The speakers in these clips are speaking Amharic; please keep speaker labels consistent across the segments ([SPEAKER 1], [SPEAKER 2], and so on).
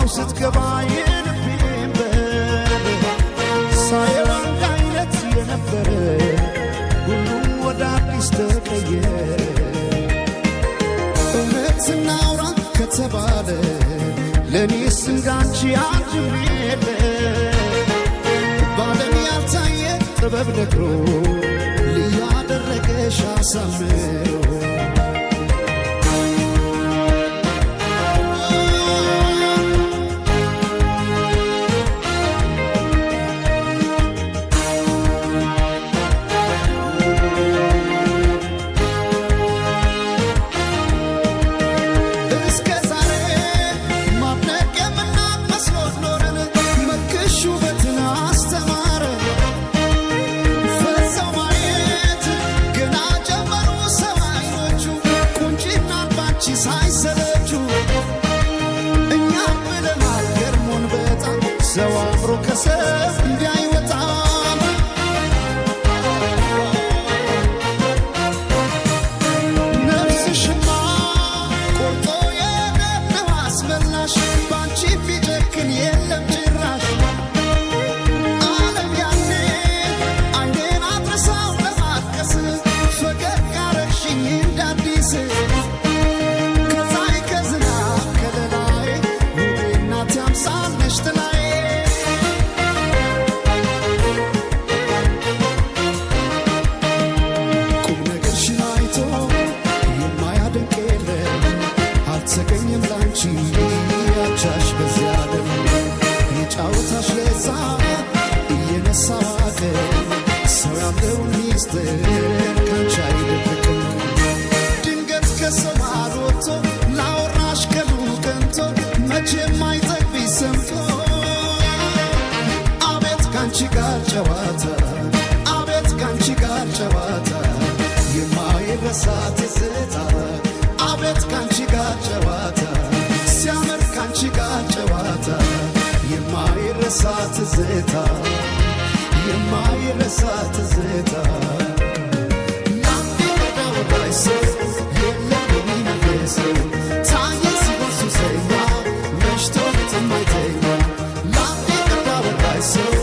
[SPEAKER 1] በአንኳው ስትገባ የልቤን በር ሳየው አንድ አይነት የነበረ ሁሉም ወደ አዲስ ተቀየረ። እውነት እናውራ ከተባለ ለእኔስ እንዳንቺ አንድም የለ ባለም ያልታየ ጥበብ ነግሮ ልዩ አደረገሽ አሳምሮ ሰው አምሮ ከሰብ እንዳይወጣ ነፍስሽማ ቆርጦ የገነው አስመላሽ ባንቺ ቢጨክን የለም ጭራሽ ዓለም ያኔ አይኔን አድረሳው ለማጥቀስ ፈገግ አረግሽኝ እንዳዲስ ከፀሐይ ከዝናብ ከለላይ ውቤ እናቴ አምሳል ነሽ ጥላይ አልተገኘም ላንቺ ያቻሽ በዚያ ዓለም የጫወታሽ ለዛ እየነሳ ዋቀ ሰው ያለውን ሚስጥር ካንቺ አይደብቅም። ድንገት ከሰው መሃል ወጥቶ ላወራሽ ቀኑ ቀንቶ መቼም አይጠግብሽ ሰምቶ አቤት ካንቺ ጋር ጨዋታ አቤት ካንቺ ጋር ጨዋታ የማይረሳ ትዝታ አቤት ካንቺ ጋር ጨዋታ ሲያምር ካንቺ ጋር ጨዋታ የማይረሳ ትዝታ የማይረሳ ትዝታ ናፍቆ ወዳይ ሰው የለም የሚነግረው ታየ ሲወሱ ሰኛ መሽቶ የማይተኛ ናፍቆ ወዳይ ሰው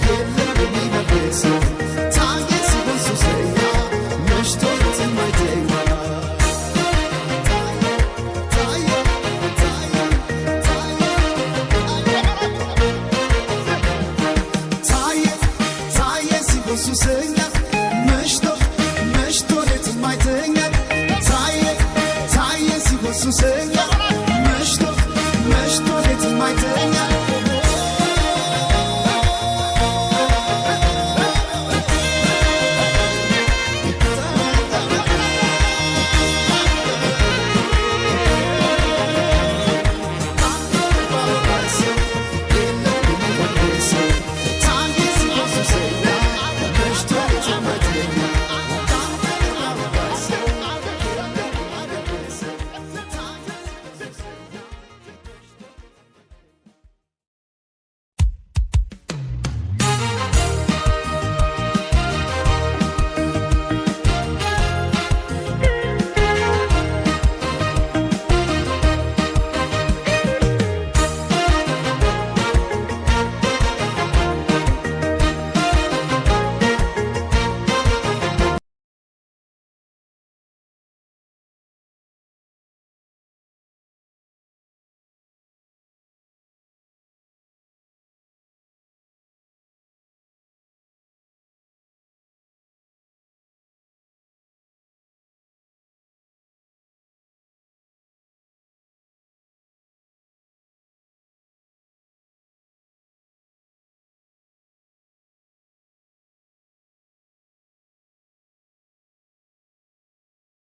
[SPEAKER 1] የለም የሚነግረው ታየ ሲወሱ ሰኛ መሽቶ የማይተኛ você